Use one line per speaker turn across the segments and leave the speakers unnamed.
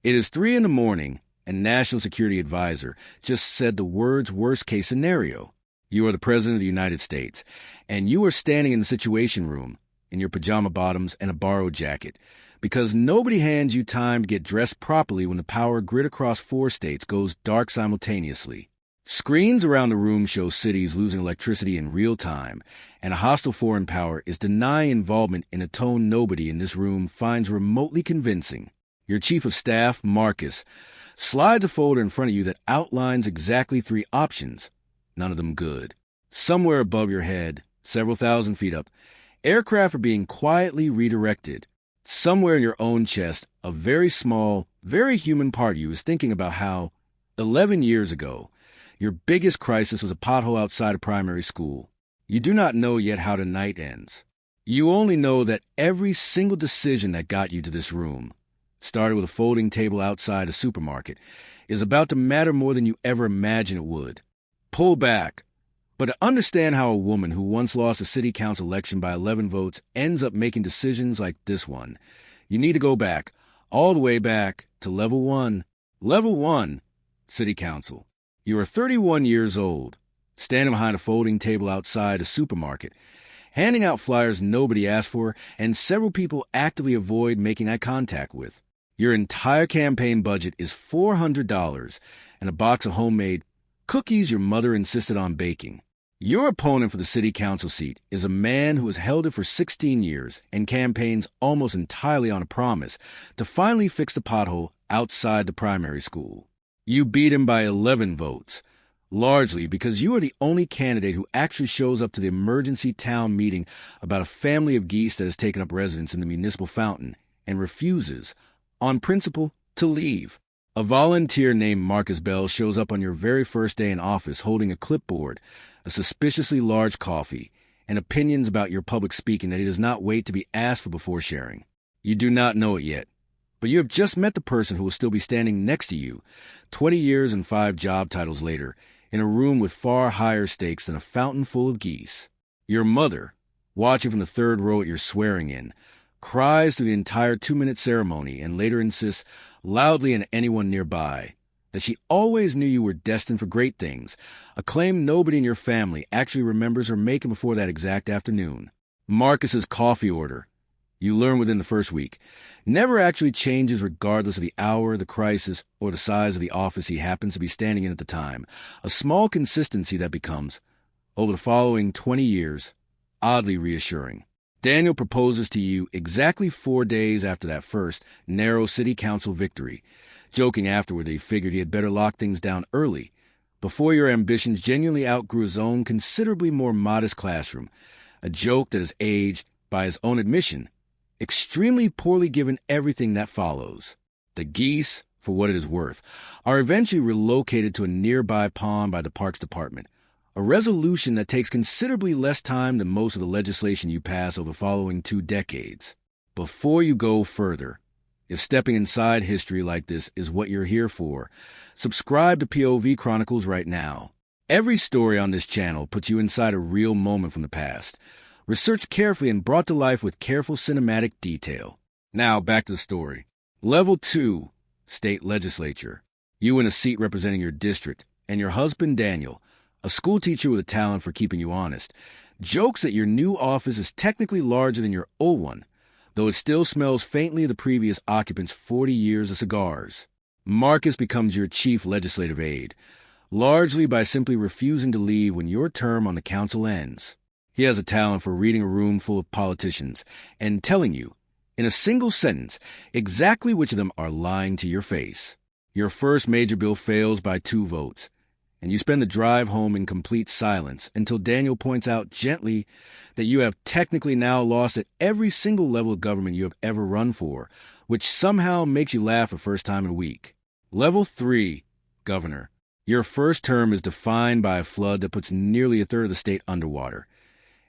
It is 3 in the morning, and National Security Advisor just said the words worst-case scenario. You are the President of the United States, and you are standing in the Situation Room in your pajama bottoms and a borrowed jacket, because nobody hands you time to get dressed properly when the power grid across 4 states goes dark simultaneously. Screens around the room show cities losing electricity in real time, and a hostile foreign power is denying involvement in a tone nobody in this room finds remotely convincing. Your Chief of Staff, Marcus, slides a folder in front of you that outlines exactly 3 options, none of them good. Somewhere above your head, several thousand feet up, aircraft are being quietly redirected. Somewhere in your own chest, a very small, very human part of you is thinking about how, 11 years ago, your biggest crisis was a pothole outside a primary school. You do not know yet how the night ends. You only know that every single decision that got you to this room, started with a folding table outside a supermarket, is about to matter more than you ever imagined it would. Pull back. But to understand how a woman who once lost a city council election by 11 votes ends up making decisions like this one, you need to go back, all the way back to level 1. Level 1, city council. You are 31 years old, standing behind a folding table outside a supermarket, handing out flyers nobody asked for and several people actively avoid making eye contact with. Your entire campaign budget is $400 and a box of homemade cookies your mother insisted on baking. Your opponent for the city council seat is a man who has held it for 16 years and campaigns almost entirely on a promise to finally fix the pothole outside the primary school. You beat him by 11 votes, largely because you are the only candidate who actually shows up to the emergency town meeting about a family of geese that has taken up residence in the municipal fountain and refuses, on principle, to leave. A volunteer named Marcus Bell shows up on your very first day in office holding a clipboard, a suspiciously large coffee, and opinions about your public speaking that he does not wait to be asked for before sharing. You do not know it yet, but you have just met the person who will still be standing next to you, 20 years and 5 job titles later, in a room with far higher stakes than a fountain full of geese. Your mother, watching from the 3rd row at your swearing-in, cries through the entire 2-minute ceremony and later insists loudly and anyone nearby that she always knew you were destined for great things, a claim nobody in your family actually remembers her making before that exact afternoon. Marcus's coffee order, you learn within the first week, never actually changes regardless of the hour, the crisis, or the size of the office he happens to be standing in at the time, a small consistency that becomes, over the following 20 years, oddly reassuring. Daniel proposes to you exactly 4 days after that first narrow city council victory, joking afterward that he figured he had better lock things down early, before your ambitions genuinely outgrew his own considerably more modest classroom, a joke that has aged, by his own admission, extremely poorly given everything that follows. The geese, for what it is worth, are eventually relocated to a nearby pond by the Parks Department, a resolution that takes considerably less time than most of the legislation you pass over the following 2 decades. Before you go further, if stepping inside history like this is what you're here for, subscribe to POV Chronicles right now. Every story on this channel puts you inside a real moment from the past, researched carefully and brought to life with careful cinematic detail. Now, back to the story. Level 2, State Legislature. You in a seat representing your district, and your husband, Daniel, a school teacher with a talent for keeping you honest, jokes that your new office is technically larger than your old one, though it still smells faintly of the previous occupant's 40 years of cigars. Marcus becomes your chief legislative aide, largely by simply refusing to leave when your term on the council ends. He has a talent for reading a room full of politicians and telling you, in a single sentence, exactly which of them are lying to your face. Your first major bill fails by 2 votes, and you spend the drive home in complete silence until Daniel points out gently that you have technically now lost at every single level of government you have ever run for, which somehow makes you laugh the first time in a week. Level 3, Governor. Your first term is defined by a flood that puts nearly a third of the state underwater,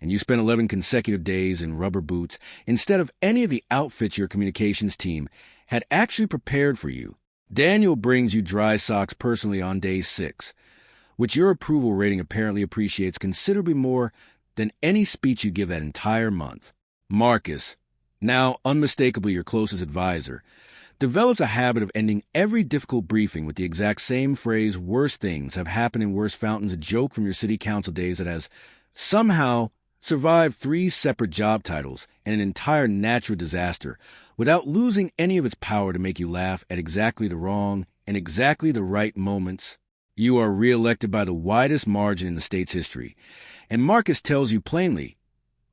and you spend 11 consecutive days in rubber boots instead of any of the outfits your communications team had actually prepared for you. Daniel brings you dry socks personally on day 6, which your approval rating apparently appreciates considerably more than any speech you give that entire month. Marcus, now unmistakably your closest advisor, develops a habit of ending every difficult briefing with the exact same phrase, "Worse things have happened in worse fountains," a joke from your city council days that has somehow survived 3 separate job titles and an entire natural disaster without losing any of its power to make you laugh at exactly the wrong and exactly the right moments. You are reelected by the widest margin in the state's history, and Marcus tells you plainly,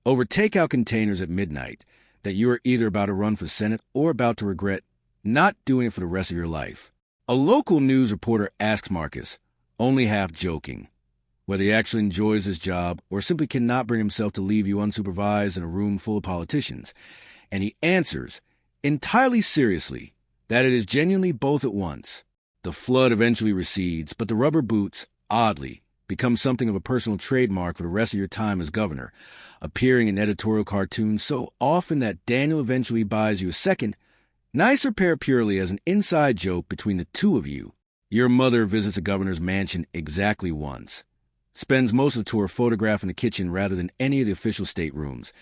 over takeout containers at midnight, that you are either about to run for Senate or about to regret not doing it for the rest of your life. A local news reporter asks Marcus, only half joking, whether he actually enjoys his job or simply cannot bring himself to leave you unsupervised in a room full of politicians, and he answers, entirely seriously, that it is genuinely both at once. The flood eventually recedes, but the rubber boots, oddly, become something of a personal trademark for the rest of your time as governor, appearing in editorial cartoons so often that Daniel eventually buys you a second, nicer pair purely as an inside joke between the two of you. Your mother visits the governor's mansion exactly once, spends most of the tour photographing the kitchen rather than any of the official staterooms,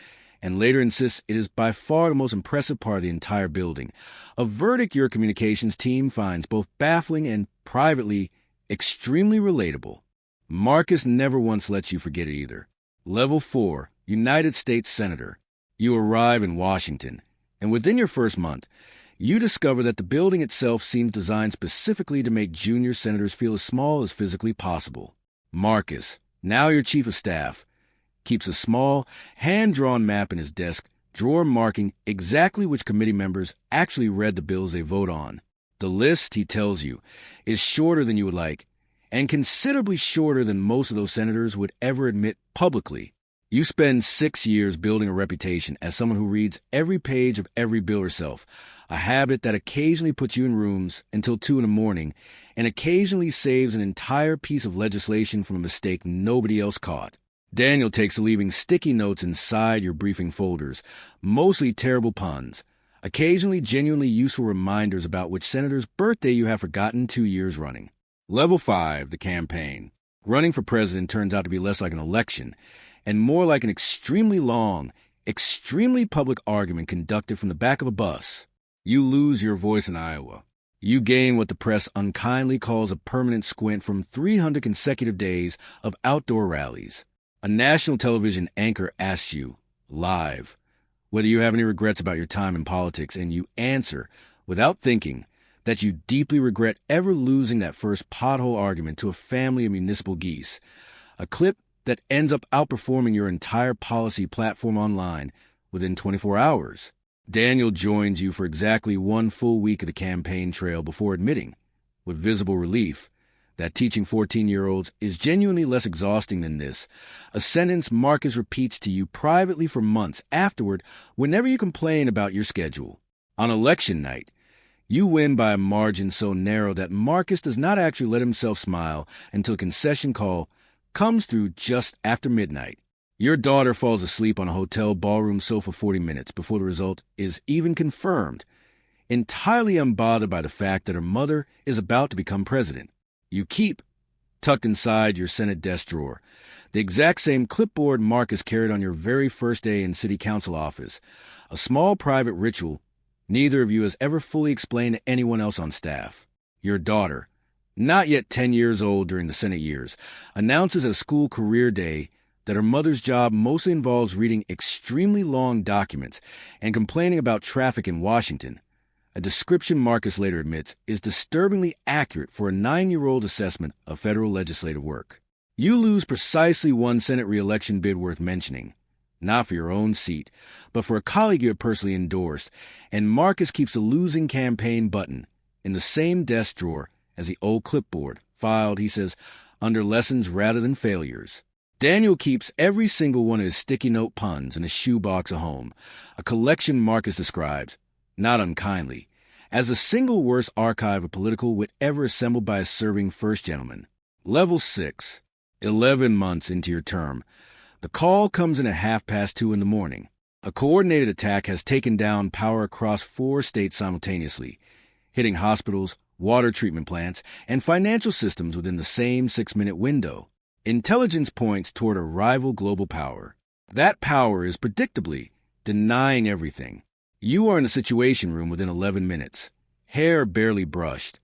and later insists it is by far the most impressive part of the entire building, a verdict your communications team finds both baffling and, privately, extremely relatable. Marcus never once lets you forget it either. Level 4, United States Senator. You arrive in Washington, and within your first month, you discover that the building itself seems designed specifically to make junior senators feel as small as physically possible. Marcus, now your chief of staff, keeps a small, hand-drawn map in his desk, drawer marking exactly which committee members actually read the bills they vote on. The list, he tells you, is shorter than you would like, and considerably shorter than most of those senators would ever admit publicly. You spend 6 years building a reputation as someone who reads every page of every bill herself, a habit that occasionally puts you in rooms until 2 in the morning and occasionally saves an entire piece of legislation from a mistake nobody else caught. Daniel takes to leaving sticky notes inside your briefing folders, mostly terrible puns, occasionally genuinely useful reminders about which senator's birthday you have forgotten 2 years running. Level 5, the campaign. Running for president turns out to be less like an election and more like an extremely long, extremely public argument conducted from the back of a bus. You lose your voice in Iowa. You gain what the press unkindly calls a permanent squint from 300 consecutive days of outdoor rallies. A national television anchor asks you, live, whether you have any regrets about your time in politics, and you answer, without thinking, that you deeply regret ever losing that first pothole argument to a family of municipal geese, a clip that ends up outperforming your entire policy platform online within 24 hours. Daniel joins you for exactly 1 full week of the campaign trail before admitting, with visible relief, that teaching 14-year-olds is genuinely less exhausting than this, a sentence Marcus repeats to you privately for months afterward whenever you complain about your schedule. On election night, you win by a margin so narrow that Marcus does not actually let himself smile until a concession call comes through just after midnight. Your daughter falls asleep on a hotel ballroom sofa 40 minutes before the result is even confirmed, entirely unbothered by the fact that her mother is about to become president. You keep, tucked inside your Senate desk drawer, the exact same clipboard Marcus carried on your very first day in city council office, a small private ritual neither of you has ever fully explained to anyone else on staff. Your daughter, not yet 10 years old during the Senate years, announces at a school career day that her mother's job mostly involves reading extremely long documents and complaining about traffic in Washington, a description Marcus later admits is disturbingly accurate for a 9-year-old assessment of federal legislative work. You lose precisely 1 Senate re-election bid worth mentioning, not for your own seat, but for a colleague you have personally endorsed, and Marcus keeps the losing campaign button in the same desk drawer as the old clipboard, filed, he says, under lessons rather than failures. Daniel keeps every single one of his sticky note puns in a shoebox at home, a collection Marcus describes, not unkindly, as the single worst archive of political wit ever assembled by a serving first gentleman. Level 6, 11 months into your term. The call comes in at 2:30 in the morning. A coordinated attack has taken down power across 4 states simultaneously, hitting hospitals, water treatment plants, and financial systems within the same 6-minute window. Intelligence points toward a rival global power. That power is predictably denying everything. You are in the Situation Room within 11 minutes, hair barely brushed,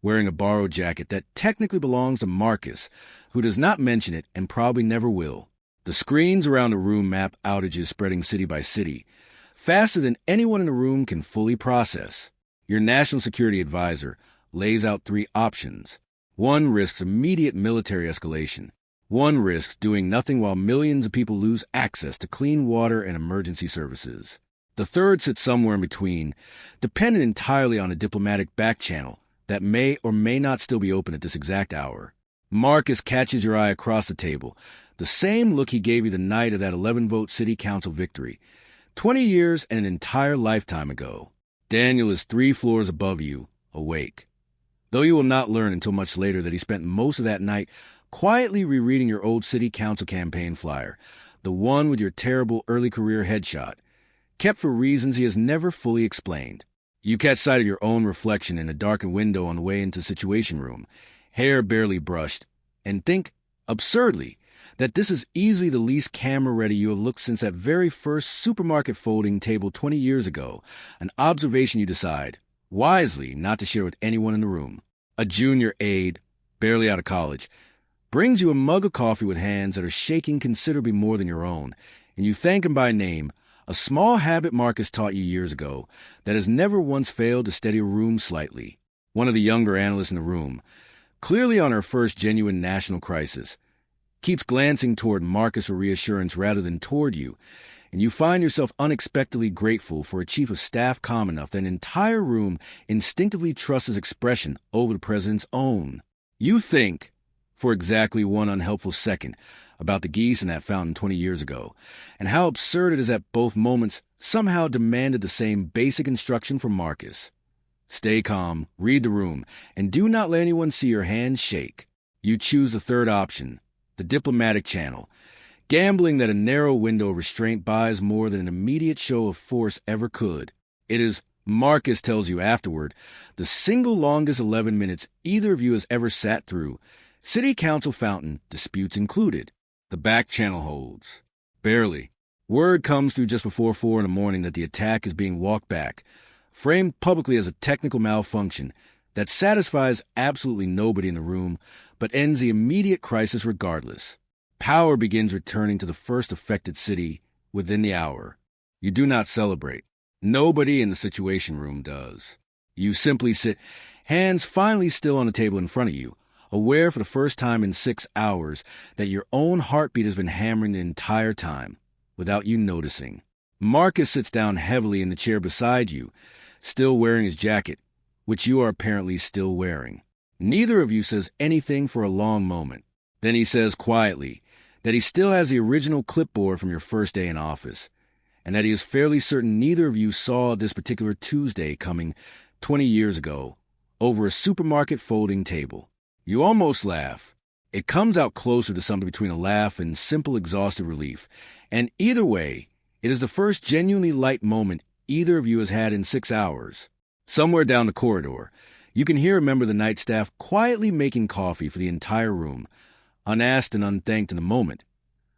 wearing a borrowed jacket that technically belongs to Marcus, who does not mention it and probably never will. The screens around the room map outages spreading city by city, faster than anyone in the room can fully process. Your national security advisor lays out 3 options. One risks immediate military escalation. One risks doing nothing while millions of people lose access to clean water and emergency services. The third sits somewhere in between, dependent entirely on a diplomatic back channel that may or may not still be open at this exact hour. Marcus catches your eye across the table, the same look he gave you the night of that 11-vote city council victory, 20 years and an entire lifetime ago. Daniel is 3 floors above you, awake. Though you will not learn until much later that he spent most of that night quietly rereading your old city council campaign flyer, the one with your terrible early career headshot, kept for reasons he has never fully explained. You catch sight of your own reflection in a darkened window on the way into the Situation Room, hair barely brushed, and think, absurdly, that this is easily the least camera-ready you have looked since that very first supermarket folding table 20 years ago, an observation you decide, wisely, not to share with anyone in the room. A junior aide, barely out of college, brings you a mug of coffee with hands that are shaking considerably more than your own, and you thank him by name, a small habit Marcus taught you years ago that has never once failed to steady a room slightly. One of the younger analysts in the room, clearly on her first genuine national crisis, keeps glancing toward Marcus for reassurance rather than toward you, and you find yourself unexpectedly grateful for a chief of staff calm enough that an entire room instinctively trusts his expression over the president's own. You think, for exactly one unhelpful second, about the geese in that fountain 20 years ago, and how absurd it is that both moments somehow demanded the same basic instruction from Marcus. Stay calm, read the room, and do not let anyone see your hands shake. You choose the third option, the diplomatic channel, gambling that a narrow window of restraint buys more than an immediate show of force ever could. It is, Marcus tells you afterward, the single longest 11 minutes either of you has ever sat through, city council fountain disputes included. The back channel holds. Barely. Word comes through just before 4 in the morning that the attack is being walked back, framed publicly as a technical malfunction that satisfies absolutely nobody in the room, but ends the immediate crisis regardless. Power begins returning to the first affected city within the hour. You do not celebrate. Nobody in the Situation Room does. You simply sit, hands finally still on the table in front of you, aware for the first time in 6 hours that your own heartbeat has been hammering the entire time, without you noticing. Marcus sits down heavily in the chair beside you, still wearing his jacket, which you are apparently still wearing. Neither of you says anything for a long moment. Then he says quietly that he still has the original clipboard from your first day in office, and that he is fairly certain neither of you saw this particular Tuesday coming 20 years ago over a supermarket folding table. You almost laugh. It comes out closer to something between a laugh and simple exhaustive relief, and either way, it is the first genuinely light moment either of you has had in 6 hours. Somewhere down the corridor, you can hear a member of the night staff quietly making coffee for the entire room, unasked and unthanked in the moment.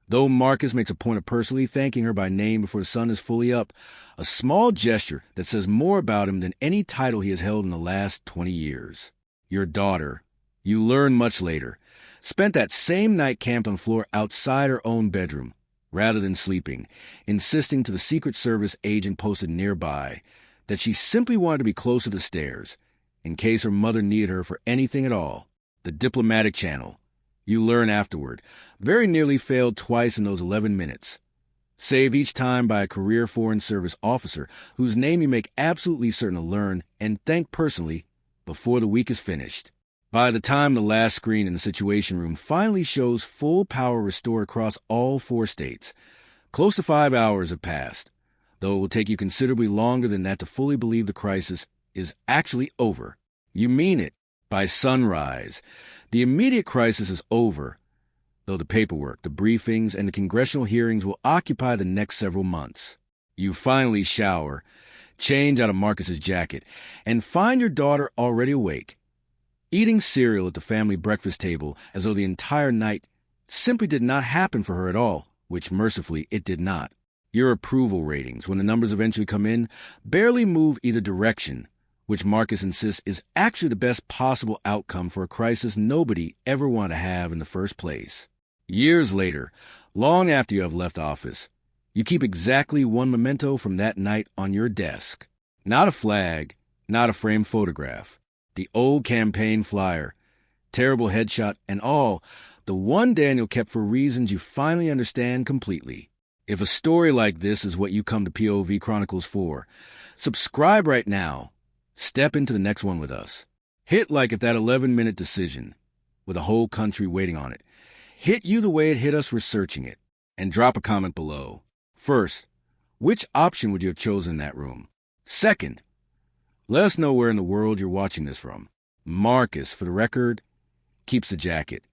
Though Marcus makes a point of personally thanking her by name before the sun is fully up, a small gesture that says more about him than any title he has held in the last 20 years. Your daughter, you learn much later, spent that same night camped on the floor outside her own bedroom, rather than sleeping, insisting to the Secret Service agent posted nearby that she simply wanted to be close to the stairs, in case her mother needed her for anything at all. The diplomatic channel, you learn afterward, very nearly failed twice in those 11 minutes, saved each time by a career Foreign Service officer whose name you make absolutely certain to learn and thank personally before the week is finished. By the time the last screen in the Situation Room finally shows full power restored across all 4 states, close to 5 hours have passed, though it will take you considerably longer than that to fully believe the crisis is actually over. You mean it. By sunrise, the immediate crisis is over, though the paperwork, the briefings, and the congressional hearings will occupy the next several months. You finally shower, change out of Marcus's jacket, and find your daughter already awake, eating cereal at the family breakfast table as though the entire night simply did not happen for her at all, which mercifully it did not. Your approval ratings, when the numbers eventually come in, barely move either direction, which Marcus insists is actually the best possible outcome for a crisis nobody ever wanted to have in the first place. Years later, long after you have left office, you keep exactly one memento from that night on your desk. Not a flag, not a framed photograph, the old campaign flyer, terrible headshot, and all, the one Daniel kept for reasons you finally understand completely. If a story like this is what you come to POV Chronicles for, subscribe right now. Step into the next one with us. Hit like if that 11-minute decision, with a whole country waiting on it, hit you the way it hit us researching it, and drop a comment below. First, which option would you have chosen in that room? Second, let us know where in the world you're watching this from. Marcus, for the record, keeps the jacket.